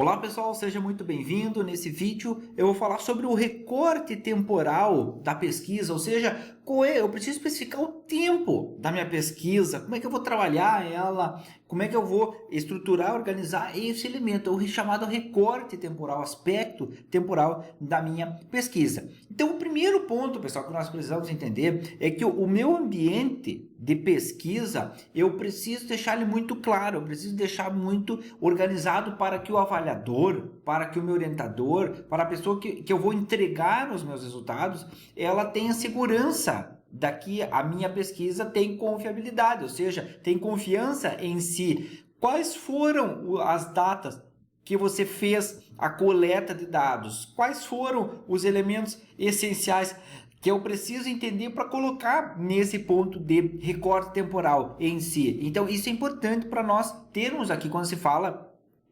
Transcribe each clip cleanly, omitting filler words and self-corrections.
Olá pessoal, seja muito bem-vindo. Nesse vídeo eu vou falar sobre o recorte temporal da pesquisa, ou seja, eu preciso especificar o tempo da minha pesquisa, como é que eu vou trabalhar ela, como é que eu vou estruturar, organizar esse elemento, o chamado recorte temporal, aspecto temporal da minha pesquisa. Então, o primeiro ponto, pessoal, que nós precisamos entender é que o meu ambiente de pesquisa, eu preciso deixar ele muito claro, eu preciso deixar muito organizado para que o avaliador, para que o meu orientador, para a pessoa que eu vou entregar os meus resultados, ela tenha segurança daqui a minha pesquisa tem confiabilidade, ou seja, tem confiança em si. Quais foram as datas que você fez a coleta de dados? Quais foram os elementos essenciais que eu preciso entender para colocar nesse ponto de recorte temporal em si? Então, isso é importante para nós termos aqui quando se fala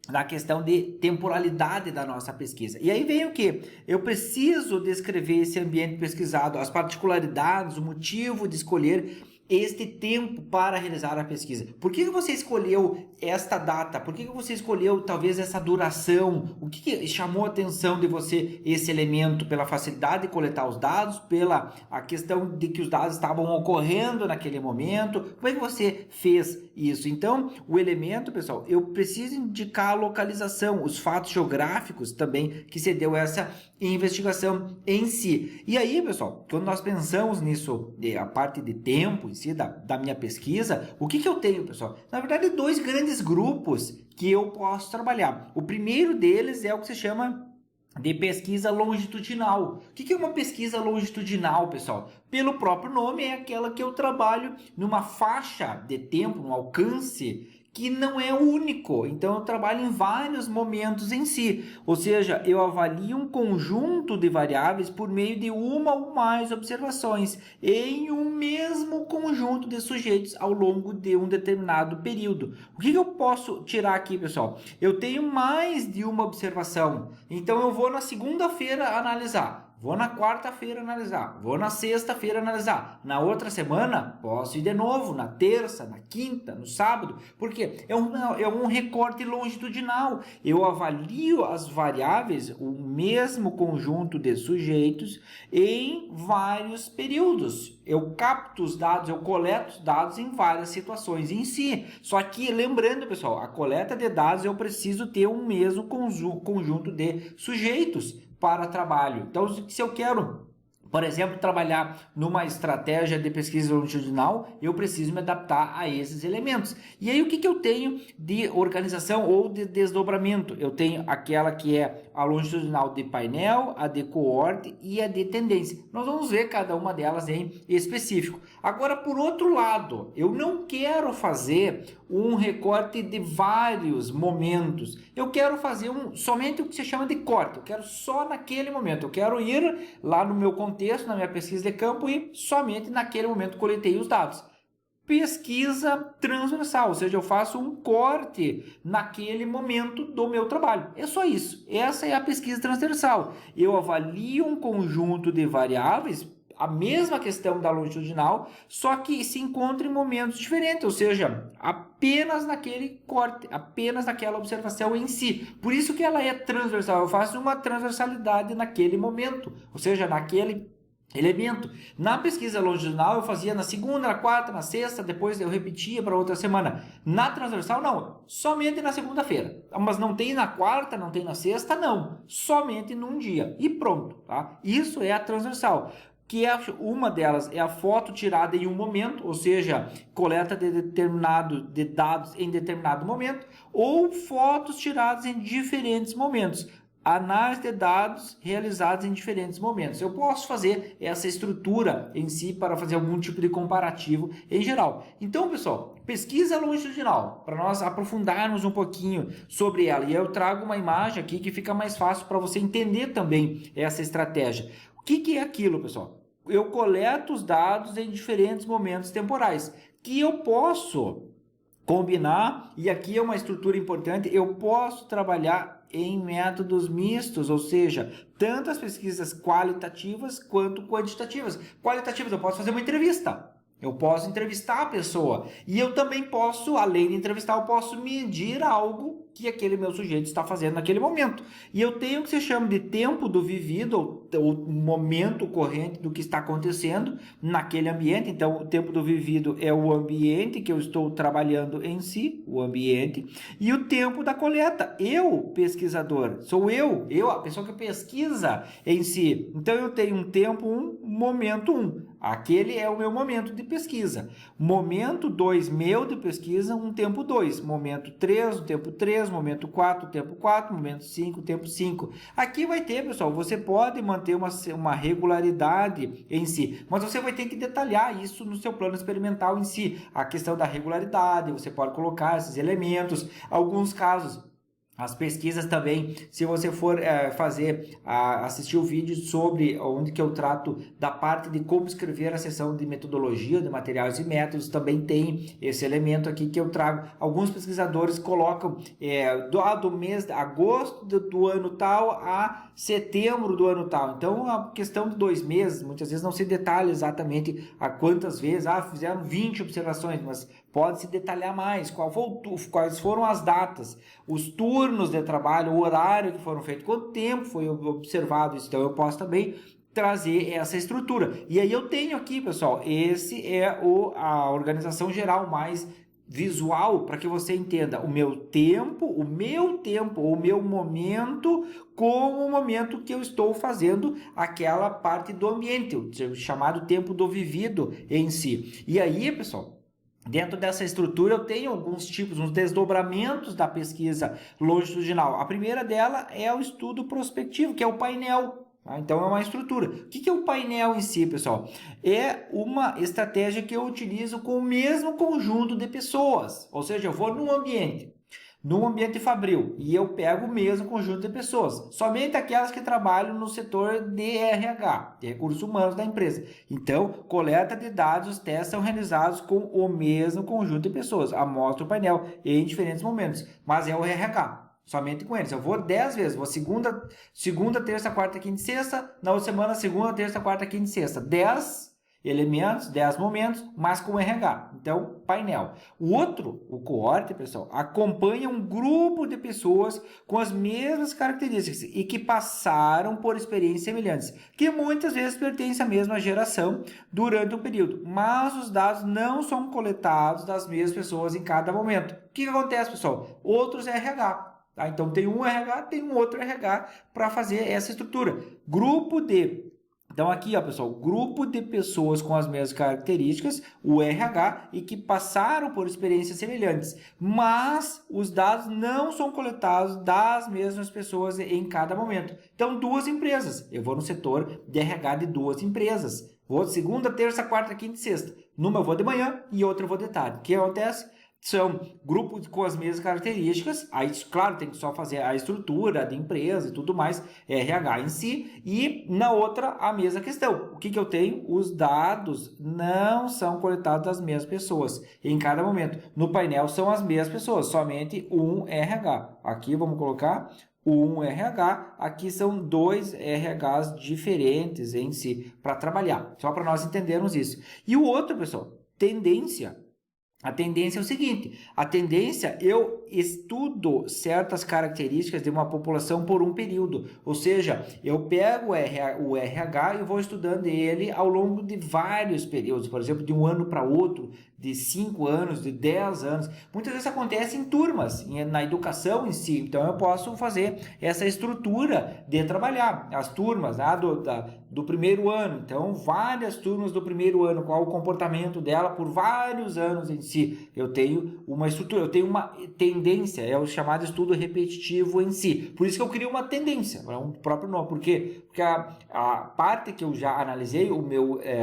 na questão de temporalidade da nossa pesquisa. E aí vem o que? Eu preciso descrever esse ambiente pesquisado, as particularidades, o motivo de escolher este tempo para realizar a pesquisa. Por que você escolheu esta data? Por que você escolheu talvez essa duração? O que chamou a atenção de você esse elemento? Pela facilidade de coletar os dados, pela a questão de que os dados estavam ocorrendo naquele momento? Como é que você fez isso? Então, o elemento, pessoal, eu preciso indicar a localização, os fatos geográficos também que se deu essa investigação em si. E aí, pessoal, quando nós pensamos nisso, a parte de tempo em si da minha pesquisa, o que eu tenho, pessoal? Na verdade, dois grandes grupos que eu posso trabalhar. O primeiro deles é o que se chama de pesquisa longitudinal. O que é uma pesquisa longitudinal, pessoal? Pelo próprio nome, é aquela que eu trabalho numa faixa de tempo, num alcance que não é único. Então, eu trabalho em vários momentos em si. Ou seja, eu avalio um conjunto de variáveis por meio de uma ou mais observações em um mesmo conjunto de sujeitos ao longo de um determinado período. O que eu posso tirar aqui, pessoal? Eu tenho mais de uma observação. Então, eu vou na segunda-feira analisar. Vou na quarta-feira analisar, vou na sexta-feira analisar, na outra semana posso ir de novo, na terça, na quinta, no sábado, porque é um recorte longitudinal. Eu avalio as variáveis, o mesmo conjunto de sujeitos, em vários períodos. Eu capto os dados, eu coleto os dados em várias situações em si. Só que, lembrando, pessoal, a coleta de dados eu preciso ter um mesmo conjunto de sujeitos para trabalho. Então, se eu quero, por exemplo, trabalhar numa estratégia de pesquisa longitudinal, eu preciso me adaptar a esses elementos. E aí, o que eu tenho de organização ou de desdobramento? Eu tenho aquela que é a longitudinal de painel, a de coorte e a de tendência. Nós vamos ver cada uma delas em específico. Agora, por outro lado, eu não quero fazer um recorte de vários momentos. Eu quero fazer somente o que se chama de corte. Eu quero só naquele momento. Eu quero ir lá no meu contexto, na minha pesquisa de campo e somente naquele momento coletei os dados. Pesquisa transversal, ou seja, eu faço um corte naquele momento do meu trabalho. É só isso. Essa é a pesquisa transversal. Eu avalio um conjunto de variáveis, a mesma questão da longitudinal, só que se encontra em momentos diferentes, ou seja, apenas naquele corte, apenas naquela observação em si. Por isso que ela é transversal. Eu faço uma transversalidade naquele momento, ou seja, naquele elemento. Na pesquisa longitudinal eu fazia na segunda, na quarta, na sexta, depois eu repetia para outra semana. Na transversal não, somente na segunda-feira. Mas não tem na quarta, não tem na sexta, não. Somente num dia e pronto, tá? Isso é a transversal. Que é uma delas é a foto tirada em um momento, ou seja, coleta de dados em determinado momento, ou fotos tiradas em diferentes momentos. Análise de dados realizados em diferentes momentos. Eu posso fazer essa estrutura em si para fazer algum tipo de comparativo em geral. Então, pessoal, pesquisa longitudinal, para nós aprofundarmos um pouquinho sobre ela. E eu trago uma imagem aqui que fica mais fácil para você entender também essa estratégia. O que é aquilo, pessoal? Eu coleto os dados em diferentes momentos temporais, que eu posso combinar, e aqui é uma estrutura importante, eu posso trabalhar em métodos mistos, ou seja, tanto as pesquisas qualitativas quanto quantitativas. Qualitativas, eu posso fazer uma entrevista. Eu posso entrevistar a pessoa e eu também posso, além de entrevistar, eu posso medir algo que aquele meu sujeito está fazendo naquele momento. E eu tenho o que se chama de tempo do vivido, ou momento corrente do que está acontecendo naquele ambiente. Então, o tempo do vivido é o ambiente que eu estou trabalhando em si, o ambiente, e o tempo da coleta. Eu, pesquisador, sou eu, a pessoa que pesquisa em si. Então, eu tenho um tempo 1, momento 1. Aquele é o meu momento de pesquisa. Momento 2 meu de pesquisa, um tempo 2. Momento 3, um tempo 3. Momento 4, tempo 4. Momento 5, tempo 5. Aqui vai ter, pessoal, você pode manter uma regularidade em si, mas você vai ter que detalhar isso no seu plano experimental em si. A questão da regularidade, você pode colocar esses elementos. Alguns casos, as pesquisas também, se você for assistir o vídeo sobre onde que eu trato da parte de como escrever a seção de metodologia, de materiais e métodos, também tem esse elemento aqui que eu trago. Alguns pesquisadores colocam do mês de agosto do ano tal a setembro do ano tal. Então, a questão de 2 meses, muitas vezes não se detalha exatamente a quantas vezes. Fizeram 20 observações, mas pode-se detalhar mais. Quais foram as datas, os turnos de trabalho, o horário que foram feitos, quanto tempo foi observado isso. Então, eu posso também trazer essa estrutura. E aí eu tenho aqui, pessoal, esse é a organização geral mais visual para que você entenda o meu tempo, o meu momento como o momento que eu estou fazendo aquela parte do ambiente, o chamado tempo do vivido em si. E aí, pessoal, dentro dessa estrutura eu tenho alguns tipos, uns desdobramentos da pesquisa longitudinal. A primeira dela é o estudo prospectivo, que é o painel. Então, é uma estrutura. O que é o painel em si, pessoal? É uma estratégia que eu utilizo com o mesmo conjunto de pessoas. Ou seja, eu vou num ambiente fabril, e eu pego o mesmo conjunto de pessoas. Somente aquelas que trabalham no setor de RH, de recursos humanos da empresa. Então, coleta de dados, os testes são realizados com o mesmo conjunto de pessoas. Amostra o painel em diferentes momentos, mas é o RH. Somente com eles. Eu vou 10 vezes. Vou segunda, terça, quarta, quinta e sexta. Na outra semana, segunda, terça, quarta, quinta e sexta. 10 elementos, 10 momentos, mas com RH. Então, painel. O coorte, pessoal, acompanha um grupo de pessoas com as mesmas características e que passaram por experiências semelhantes, que muitas vezes pertencem à mesma geração durante o período, mas os dados não são coletados das mesmas pessoas em cada momento. O que acontece, pessoal? Outros RH. Então, tem um RH, tem um outro RH para fazer essa estrutura. Então, aqui, ó, pessoal, grupo de pessoas com as mesmas características, o RH, e que passaram por experiências semelhantes. Mas os dados não são coletados das mesmas pessoas em cada momento. Então, 2 empresas. Eu vou no setor de RH de 2 empresas. Vou segunda, terça, quarta, quinta e sexta. Numa eu vou de manhã e outra eu vou de tarde. O que acontece? São grupos com as mesmas características, aí claro, tem que só fazer a estrutura de empresa e tudo mais, RH em si, e na outra a mesma questão. O que eu tenho? Os dados não são coletados das mesmas pessoas em cada momento. No painel são as mesmas pessoas, somente um RH. Aqui vamos colocar um RH, aqui são 2 RHs diferentes em si para trabalhar, só para nós entendermos isso. E o outro, pessoal, tendência. A tendência é o seguinte, eu estudo certas características de uma população por um período, ou seja, eu pego o RH e vou estudando ele ao longo de vários períodos, por exemplo, de um ano para outro, de 5 anos, de 10 anos. Muitas vezes acontece em turmas, na educação em si. Então, eu posso fazer essa estrutura de trabalhar as turmas do primeiro ano. Então, várias turmas do primeiro ano, qual o comportamento dela por vários anos em si. Eu tenho uma estrutura, eu tenho uma tendência, é o chamado estudo repetitivo em si. Por isso que eu crio uma tendência, é um próprio nome. Por quê? Porque a parte que eu já analisei,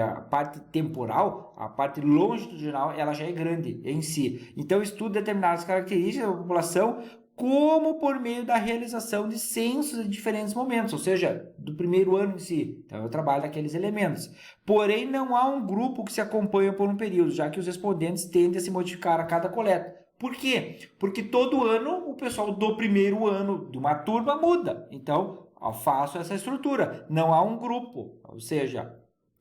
a parte temporal, a parte longitudinal, ela já é grande em si. Então, eu estudo determinadas características da população como por meio da realização de censos em diferentes momentos, ou seja, do primeiro ano em si. Então, eu trabalho naqueles elementos. Porém, não há um grupo que se acompanha por um período, já que os respondentes tendem a se modificar a cada coleta. Por quê? Porque todo ano o pessoal do primeiro ano de uma turma muda. Então, eu faço essa estrutura. Não há um grupo, ou seja,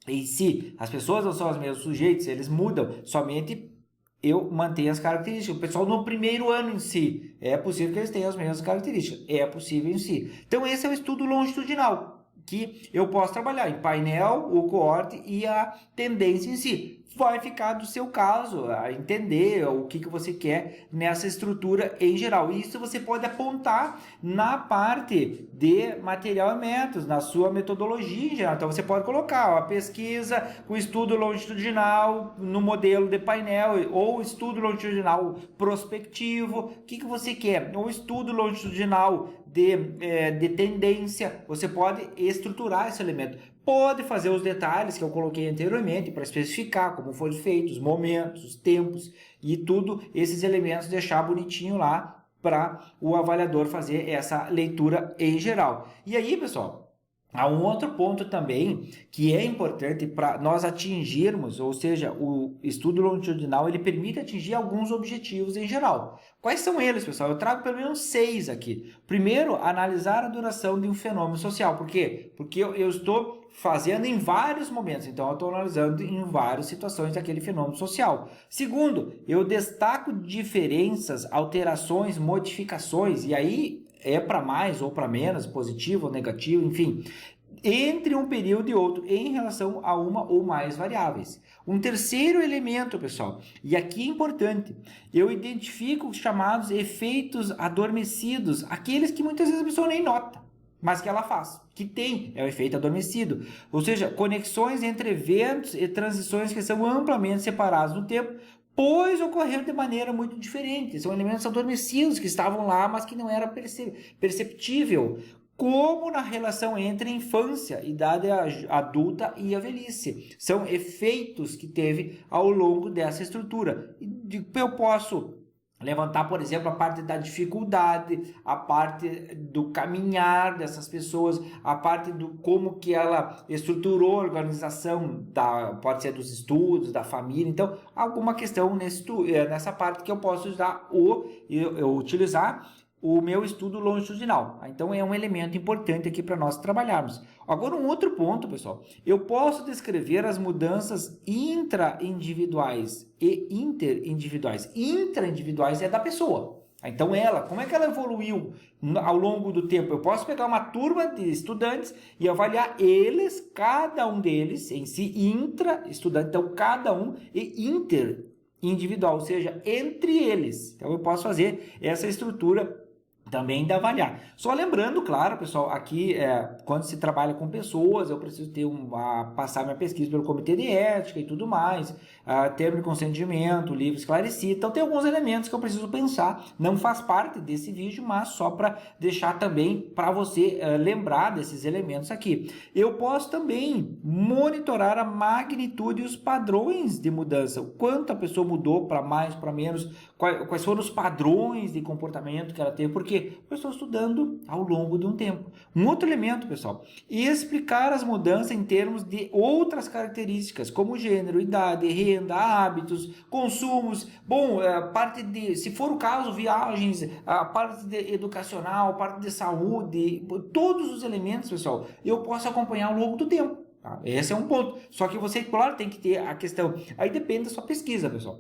E se as pessoas não são os mesmos sujeitos, eles mudam, somente eu mantenho as características. O pessoal no primeiro ano em si, é possível que eles tenham as mesmas características, é possível em si. Então esse é o estudo longitudinal, que eu posso trabalhar em painel, o coorte e a tendência em si. Vai ficar do seu caso, a entender o que você quer nessa estrutura em geral. Isso você pode apontar na parte de material e métodos, na sua metodologia em geral. Então você pode colocar a pesquisa, o estudo longitudinal no modelo de painel, ou estudo longitudinal prospectivo, o que você quer? Ou estudo longitudinal de tendência, você pode estruturar esse elemento. Pode fazer os detalhes que eu coloquei anteriormente para especificar como foram feitos, os momentos, os tempos e tudo, esses elementos deixar bonitinho lá para o avaliador fazer essa leitura em geral. E aí, pessoal, há um outro ponto também que é importante para nós atingirmos, ou seja, o estudo longitudinal ele permite atingir alguns objetivos em geral. Quais são eles, pessoal? Eu trago pelo menos 6 aqui. Primeiro, analisar a duração de um fenômeno social. Por quê? Porque eu estou fazendo em vários momentos, então eu estou analisando em várias situações daquele fenômeno social. Segundo, eu destaco diferenças, alterações, modificações, e aí é para mais ou para menos, positivo ou negativo, enfim, entre um período e outro em relação a uma ou mais variáveis. Um terceiro elemento, pessoal, e aqui é importante, eu identifico os chamados efeitos adormecidos, aqueles que muitas vezes a pessoa nem nota, mas que ela faz, que tem, é o efeito adormecido, ou seja, conexões entre eventos e transições que são amplamente separados no tempo, pois ocorreram de maneira muito diferente. São elementos adormecidos que estavam lá, mas que não era perceptível, como na relação entre a infância, idade adulta e a velhice. São efeitos que teve ao longo dessa estrutura. Eu posso levantar, por exemplo, a parte da dificuldade, a parte do caminhar dessas pessoas, a parte do como que ela estruturou a organização, pode ser dos estudos, da família. Então, alguma questão nessa parte que eu posso utilizar o meu estudo longitudinal. Então, é um elemento importante aqui para nós trabalharmos. Agora, um outro ponto, pessoal. Eu posso descrever as mudanças intraindividuais e interindividuais. Intraindividuais é da pessoa. Então, como é que ela evoluiu ao longo do tempo? Eu posso pegar uma turma de estudantes e avaliar eles, cada um deles, em si, intra-estudante, então cada um, e interindividual, ou seja, entre eles. Então, eu posso fazer essa estrutura também de avaliar. Só lembrando, claro, pessoal, aqui quando se trabalha com pessoas, eu preciso passar minha pesquisa pelo comitê de ética e tudo mais, termo de consentimento, livro esclarecido. Então tem alguns elementos que eu preciso pensar, não faz parte desse vídeo, mas só para deixar também para você lembrar desses elementos aqui. Eu posso também monitorar a magnitude e os padrões de mudança, o quanto a pessoa mudou para mais, para menos, quais foram os padrões de comportamento que ela teve, porque eu estou estudando ao longo de um tempo. Um outro elemento, pessoal, explicar as mudanças em termos de outras características, como gênero, idade, renda, hábitos, consumos, parte de, se for o caso, viagens, a parte educacional, a parte de saúde, todos os elementos, pessoal, eu posso acompanhar ao longo do tempo. Tá? Esse é um ponto. Só que você, claro, tem que ter a questão, aí depende da sua pesquisa, pessoal.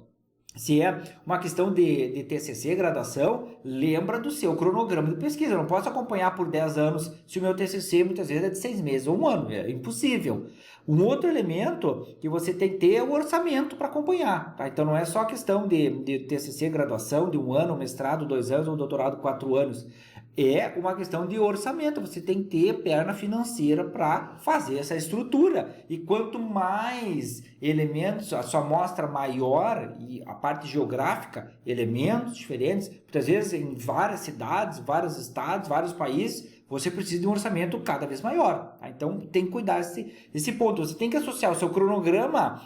Se é uma questão de TCC, graduação, lembra do seu cronograma de pesquisa. Eu não posso acompanhar por 10 anos se o meu TCC muitas vezes é de 6 meses ou um ano. É impossível. Um outro elemento que você tem que ter é o orçamento para acompanhar. Tá? Então não é só questão de TCC, graduação, de um ano, mestrado, 2 anos ou doutorado, 4 anos. É uma questão de orçamento, você tem que ter perna financeira para fazer essa estrutura. E quanto mais elementos, a sua amostra maior e a parte geográfica, elementos diferentes, muitas vezes em várias cidades, vários estados, vários países, você precisa de um orçamento cada vez maior. Tá? Então tem que cuidar desse ponto. Você tem que associar o seu cronograma,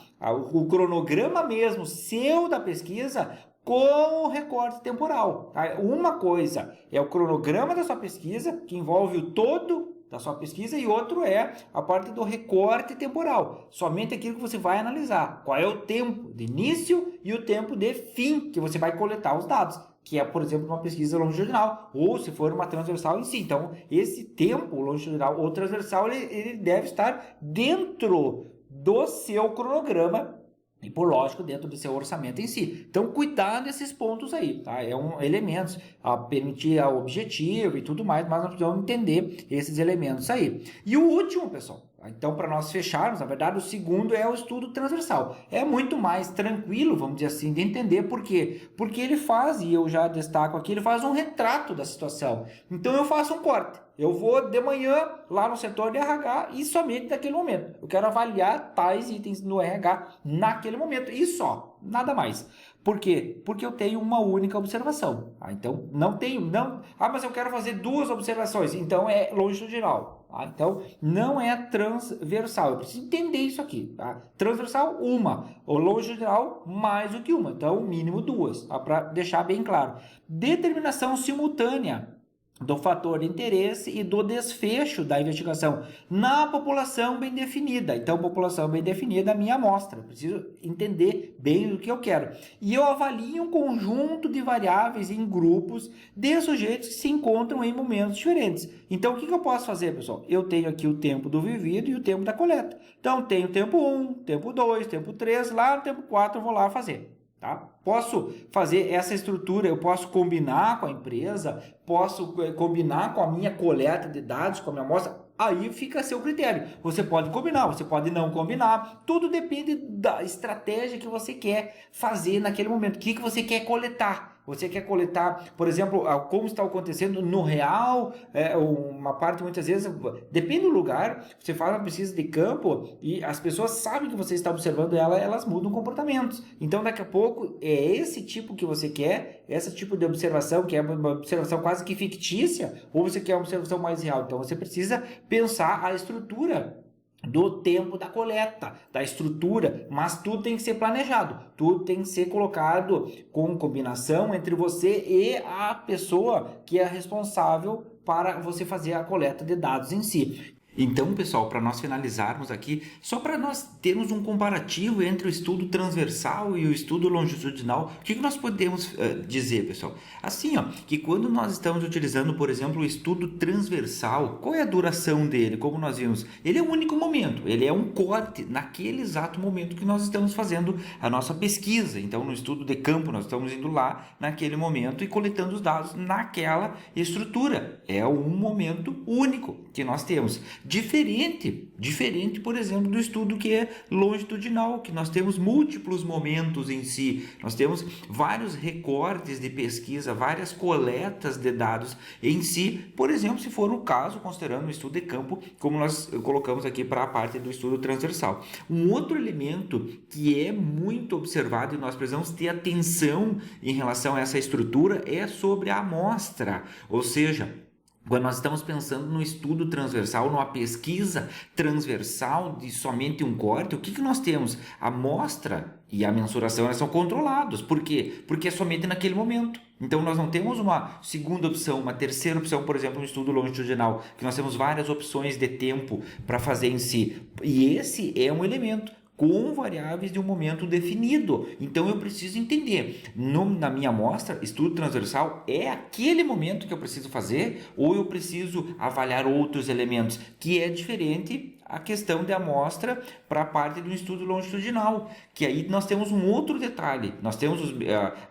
o cronograma mesmo, seu da pesquisa, com o recorte temporal. Tá? Uma coisa é o cronograma da sua pesquisa, que envolve o todo da sua pesquisa, e outro é a parte do recorte temporal. Somente aquilo que você vai analisar. Qual é o tempo de início e o tempo de fim que você vai coletar os dados, que é, por exemplo, uma pesquisa longitudinal, ou se for uma transversal em si. Então, esse tempo longitudinal ou transversal, ele deve estar dentro do seu cronograma e, por lógico, dentro do seu orçamento em si. Então, cuidar desses pontos aí, tá? Elementos a permitir o objetivo e tudo mais, mas nós precisamos entender esses elementos aí. E o último, pessoal, então, para nós fecharmos, na verdade, o segundo é o estudo transversal. É muito mais tranquilo, vamos dizer assim, de entender por quê. Porque ele faz, e eu já destaco aqui, ele faz um retrato da situação. Então, eu faço um corte. Eu vou de manhã lá no setor de RH e somente naquele momento. Eu quero avaliar tais itens no RH naquele momento e só, nada mais. Por quê? Porque eu tenho uma única observação. Então, mas eu quero fazer duas observações. Então, é longitudinal. Então, não é transversal. Eu preciso entender isso aqui. Transversal, uma. Ou longitudinal, mais do que uma. Então, mínimo duas. Para deixar bem claro. Determinação simultânea do fator de interesse e do desfecho da investigação na população bem definida. Então, população bem definida é a minha amostra. Eu preciso entender bem o que eu quero. E eu avalio um conjunto de variáveis em grupos de sujeitos que se encontram em momentos diferentes. Então, o que eu posso fazer, pessoal? Eu tenho aqui o tempo do vivido e o tempo da coleta. Então, tenho tempo 1, tempo 2, tempo 3, lá no tempo 4 eu vou lá fazer. Tá? Posso fazer essa estrutura, eu posso combinar com a empresa, posso combinar com a minha coleta de dados, com a minha amostra, aí fica a seu critério. Você pode combinar, você pode não combinar, tudo depende da estratégia que você quer fazer naquele momento, o que você quer coletar. Você quer coletar, por exemplo, como está acontecendo no real, uma parte muitas vezes, depende do lugar, você faz uma pesquisa de campo e as pessoas sabem que você está observando ela, elas mudam comportamentos. Então, daqui a pouco, é esse tipo que você quer, esse tipo de observação, que é uma observação quase que fictícia, ou você quer uma observação mais real. Então, você precisa pensar a estrutura do tempo da coleta, da estrutura, mas tudo tem que ser planejado, tudo tem que ser colocado com combinação entre você e a pessoa que é responsável para você fazer a coleta de dados em si. Então, pessoal, para nós finalizarmos aqui, só para nós termos um comparativo entre o estudo transversal e o estudo longitudinal, o que nós podemos dizer, pessoal? Assim, que quando nós estamos utilizando, por exemplo, o estudo transversal, qual é a duração dele? Como nós vimos, ele é um único momento, ele é um corte naquele exato momento que nós estamos fazendo a nossa pesquisa. Então, no estudo de campo, nós estamos indo lá naquele momento e coletando os dados naquela estrutura. É um momento único que nós temos. Diferente, por exemplo, do estudo que é longitudinal, que nós temos múltiplos momentos em si, nós temos vários recortes de pesquisa, várias coletas de dados em si, por exemplo, se for o caso, considerando o estudo de campo, como nós colocamos aqui para a parte do estudo transversal. Um outro elemento que é muito observado e nós precisamos ter atenção em relação a essa estrutura é sobre a amostra, ou seja, quando nós estamos pensando no estudo transversal, numa pesquisa transversal de somente um corte, o que nós temos? A amostra e a mensuração elas são controlados. Por quê? Porque é somente naquele momento. Então, nós não temos uma segunda opção, uma terceira opção, por exemplo, no estudo longitudinal, que nós temos várias opções de tempo para fazer em si. E esse é um elemento com variáveis de um momento definido. Então, eu preciso entender, na minha amostra, estudo transversal, é aquele momento que eu preciso fazer ou eu preciso avaliar outros elementos, que é diferente a questão de amostra para a parte do estudo longitudinal, que aí nós temos um outro detalhe, nós temos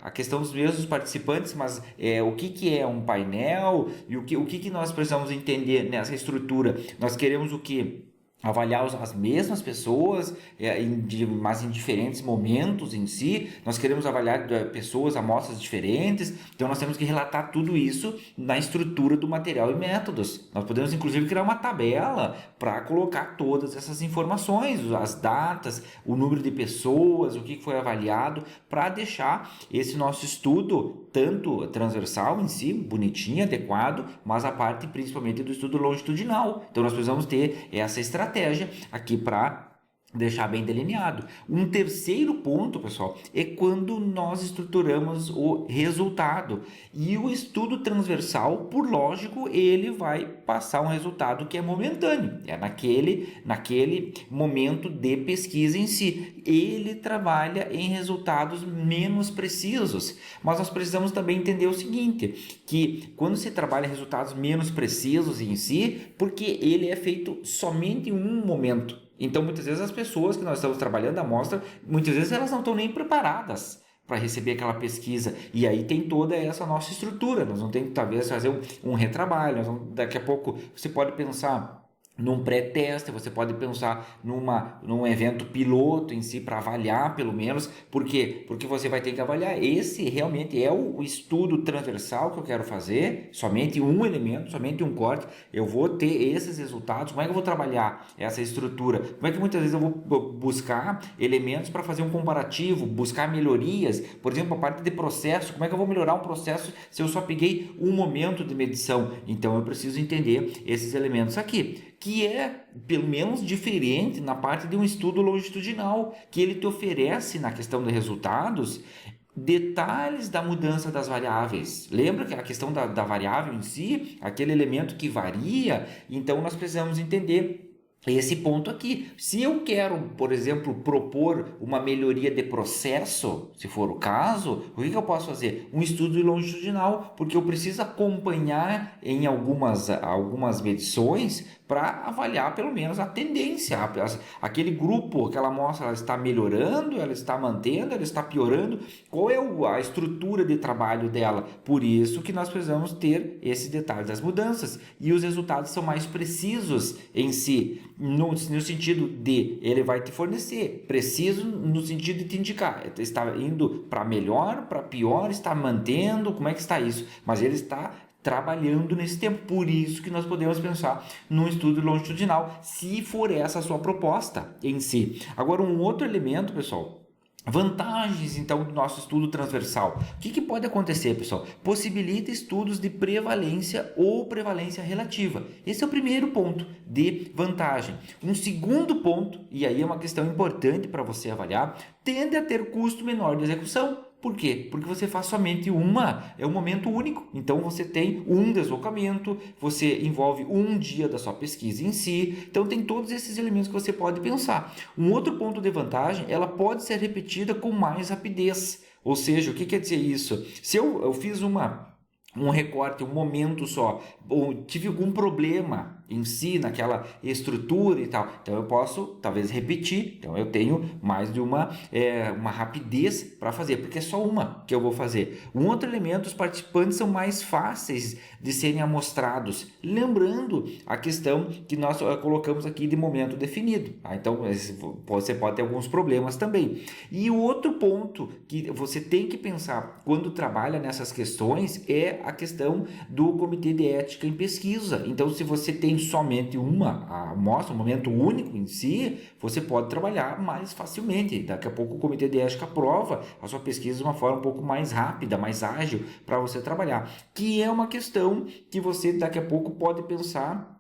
a questão dos mesmos participantes, mas o que é um painel e o que nós precisamos entender nessa estrutura. Nós queremos o que? Avaliar as mesmas pessoas, mas em diferentes momentos em si. Nós queremos avaliar pessoas, amostras diferentes. Então, nós temos que relatar tudo isso na estrutura do material e métodos. Nós podemos, inclusive, criar uma tabela para colocar todas essas informações, as datas, o número de pessoas, o que foi avaliado, para deixar esse nosso estudo tanto transversal em si, bonitinho, adequado, mas a parte principalmente do estudo longitudinal. Então, nós precisamos ter essa estratégia aqui para deixar bem delineado. Um terceiro ponto, pessoal, é quando nós estruturamos o resultado. E o estudo transversal, por lógico, ele vai passar um resultado que é momentâneo. É naquele momento de pesquisa em si. Ele trabalha em resultados menos precisos. Mas nós precisamos também entender o seguinte, que quando se trabalha em resultados menos precisos em si, porque ele é feito somente em um momento. Então, muitas vezes as pessoas que nós estamos trabalhando a amostra, muitas vezes elas não estão nem preparadas para receber aquela pesquisa. E aí tem toda essa nossa estrutura. Nós vamos ter que talvez fazer um retrabalho. Daqui a pouco você pode pensar num pré-teste, você pode pensar num evento piloto em si para avaliar pelo menos, por quê? Porque você vai ter que avaliar, esse realmente é o estudo transversal que eu quero fazer, somente um elemento, somente um corte, eu vou ter esses resultados, como é que eu vou trabalhar essa estrutura, como é que muitas vezes eu vou buscar elementos para fazer um comparativo, buscar melhorias, por exemplo, a parte de processo, como é que eu vou melhorar um processo se eu só peguei um momento de medição, então eu preciso entender esses elementos aqui, que é pelo menos diferente na parte de um estudo longitudinal, que ele te oferece na questão de resultados detalhes da mudança das variáveis. Lembra que a questão da variável em si, aquele elemento que varia, então nós precisamos entender esse ponto aqui. Se eu quero, por exemplo, propor uma melhoria de processo, se for o caso, o que eu posso fazer? Um estudo longitudinal, porque eu preciso acompanhar em algumas medições para avaliar pelo menos a tendência. Aquele grupo, aquela amostra, ela está melhorando, ela está mantendo, ela está piorando? Qual é a estrutura de trabalho dela? Por isso que nós precisamos ter esse detalhe das mudanças. E os resultados são mais precisos em si, no sentido de ele vai te fornecer, preciso no sentido de te indicar, está indo para melhor, para pior, está mantendo, como é que está isso? Mas ele está trabalhando nesse tempo, por isso que nós podemos pensar num estudo longitudinal, se for essa a sua proposta em si. Agora, um outro elemento, pessoal, vantagens, então, do nosso estudo transversal. O que pode acontecer, pessoal? Possibilita estudos de prevalência ou prevalência relativa. Esse é o primeiro ponto de vantagem. Um segundo ponto, e aí é uma questão importante para você avaliar, tende a ter custo menor de execução. Por quê? Porque você faz somente é um momento único. Então você tem um deslocamento, você envolve um dia da sua pesquisa em si. Então tem todos esses elementos que você pode pensar. Um outro ponto de vantagem, ela pode ser repetida com mais rapidez. Ou seja, o que quer dizer isso? Se eu fiz um recorte, um momento só, ou tive algum problema em si, naquela estrutura e tal, então eu posso talvez repetir, então eu tenho mais de uma rapidez para fazer, porque é só uma que eu vou fazer. Um outro elemento, os participantes são mais fáceis de serem amostrados, lembrando a questão que nós colocamos aqui de momento definido, tá? Então você pode ter alguns problemas também. E o outro ponto que você tem que pensar quando trabalha nessas questões é a questão do comitê de ética em pesquisa. Então, se você tem somente uma amostra, um momento único em si, você pode trabalhar mais facilmente. Daqui a pouco o comitê de ética aprova a sua pesquisa de uma forma um pouco mais rápida, mais ágil para você trabalhar. Que é uma questão que você daqui a pouco pode pensar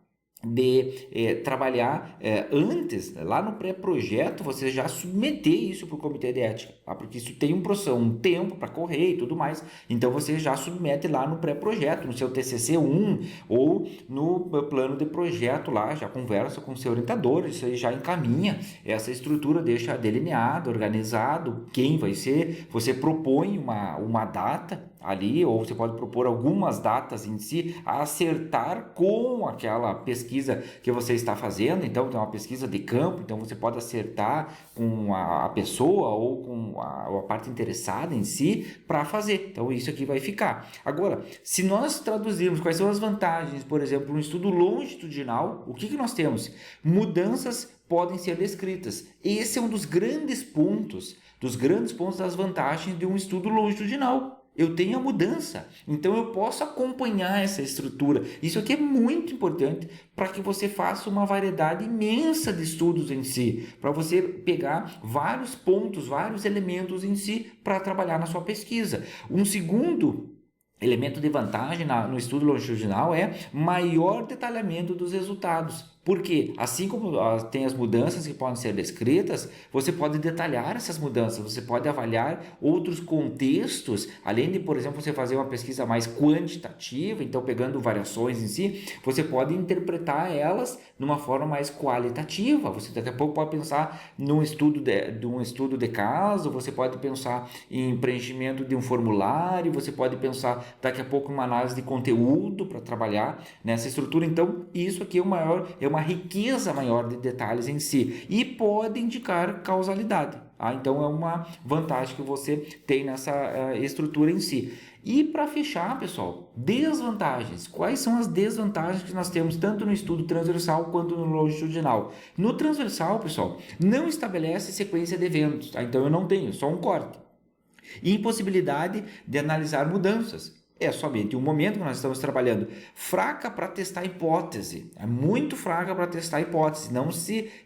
de trabalhar antes, lá no pré-projeto, você já submeter isso para o comitê de ética, tá? Porque isso tem um tempo para correr e tudo mais, então você já submete lá no pré-projeto, no seu TCC1 ou no plano de projeto lá, já conversa com o seu orientador, isso aí já encaminha essa estrutura, deixa delineado, organizado, quem vai ser, você propõe uma data ali, ou você pode propor algumas datas em si, a acertar com aquela pesquisa que você está fazendo. Então, tem uma pesquisa de campo, então você pode acertar com a pessoa ou com a parte interessada em si para fazer. Então, isso aqui vai ficar. Agora, se nós traduzirmos quais são as vantagens, por exemplo, um estudo longitudinal, o que nós temos? Mudanças podem ser descritas. Esse é um dos grandes pontos das vantagens de um estudo longitudinal. Eu tenho a mudança, então eu posso acompanhar essa estrutura. Isso aqui é muito importante para que você faça uma variedade imensa de estudos em si, para você pegar vários pontos, vários elementos em si para trabalhar na sua pesquisa. Um segundo elemento de vantagem no estudo longitudinal é maior detalhamento dos resultados. Porque, assim como tem as mudanças que podem ser descritas, você pode detalhar essas mudanças, você pode avaliar outros contextos, além de, por exemplo, você fazer uma pesquisa mais quantitativa, então pegando variações em si, você pode interpretar elas de uma forma mais qualitativa. Você daqui a pouco pode pensar num estudo de caso, você pode pensar em preenchimento de um formulário, você pode pensar daqui a pouco em uma análise de conteúdo para trabalhar nessa estrutura. Então, isso aqui é uma uma riqueza maior de detalhes em si e pode indicar causalidade. Então é uma vantagem que você tem nessa estrutura em si. E para fechar, pessoal, desvantagens. Quais são as desvantagens que nós temos tanto no estudo transversal quanto no longitudinal? No transversal, pessoal, não estabelece sequência de eventos. Então eu não tenho, só um corte. Impossibilidade de analisar mudanças. É somente um momento que nós estamos trabalhando. Fraca para testar hipótese. É muito fraca para testar hipótese.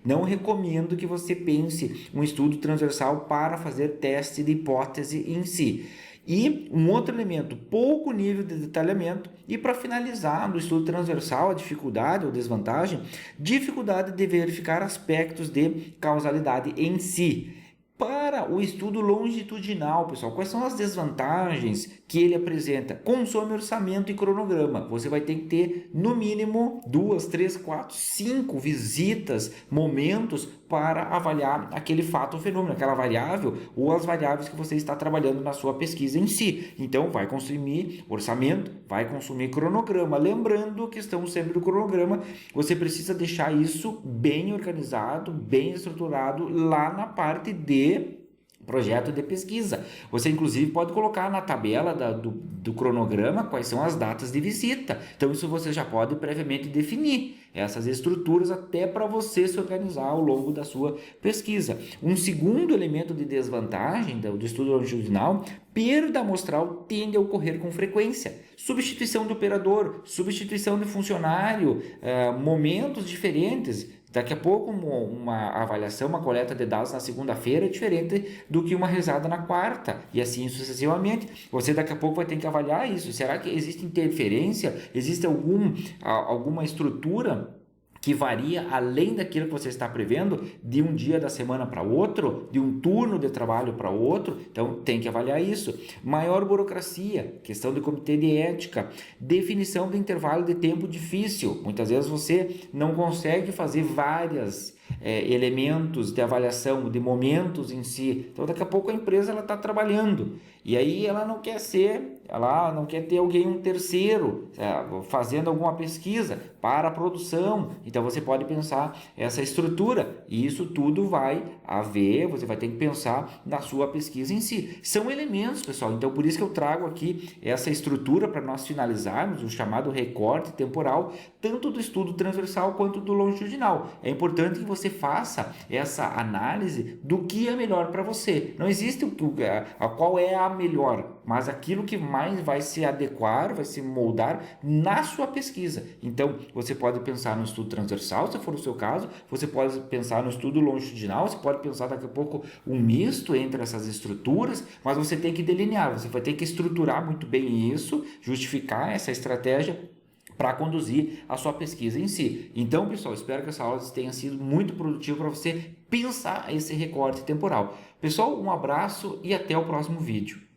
Não recomendo que você pense um estudo transversal para fazer teste de hipótese em si. E um outro elemento, pouco nível de detalhamento. E para finalizar, no estudo transversal, a dificuldade ou desvantagem, dificuldade de verificar aspectos de causalidade em si. Para o estudo longitudinal, pessoal, quais são as desvantagens que ele apresenta? Consome orçamento e cronograma. Você vai ter que ter, no mínimo, 2, 3, 4, 5 visitas, momentos para avaliar aquele fato ou fenômeno, aquela variável ou as variáveis que você está trabalhando na sua pesquisa em si. Então, vai consumir orçamento, vai consumir cronograma. Lembrando que estamos sempre no cronograma, você precisa deixar isso bem organizado, bem estruturado lá na parte de projeto de pesquisa. Você, inclusive, pode colocar na tabela do cronograma quais são as datas de visita. Então, isso você já pode previamente definir essas estruturas até para você se organizar ao longo da sua pesquisa. Um segundo elemento de desvantagem do estudo longitudinal, perda amostral tende a ocorrer com frequência. Substituição de operador, substituição de funcionário, momentos diferentes. Daqui a pouco uma avaliação, uma coleta de dados na segunda-feira é diferente do que uma rezada na quarta e assim sucessivamente. Você daqui a pouco vai ter que avaliar isso. Será que existe interferência? Existe alguma estrutura que varia além daquilo que você está prevendo, de um dia da semana para outro, de um turno de trabalho para outro? Então, tem que avaliar isso. Maior burocracia, questão de comitê de ética, definição do intervalo de tempo difícil. Muitas vezes você não consegue fazer vários elementos de avaliação, de momentos em si. Então, daqui a pouco a empresa está trabalhando e aí ela não quer ter alguém, um terceiro, fazendo alguma pesquisa para a produção. Então, você pode pensar essa estrutura e isso tudo vai haver, você vai ter que pensar na sua pesquisa em si. São elementos, pessoal. Então, por isso que eu trago aqui essa estrutura para nós finalizarmos o chamado recorte temporal, tanto do estudo transversal quanto do longitudinal. É importante que você faça essa análise do que é melhor para você. Não existe qual é a melhor, mas aquilo que mais vai se adequar, vai se moldar na sua pesquisa. Então, você pode pensar no estudo transversal, se for o seu caso, você pode pensar no estudo longitudinal, você pode pensar daqui a pouco um misto entre essas estruturas, mas você tem que delinear, você vai ter que estruturar muito bem isso, justificar essa estratégia para conduzir a sua pesquisa em si. Então, pessoal, espero que essa aula tenha sido muito produtiva para você pensar esse recorte temporal. Pessoal, um abraço e até o próximo vídeo.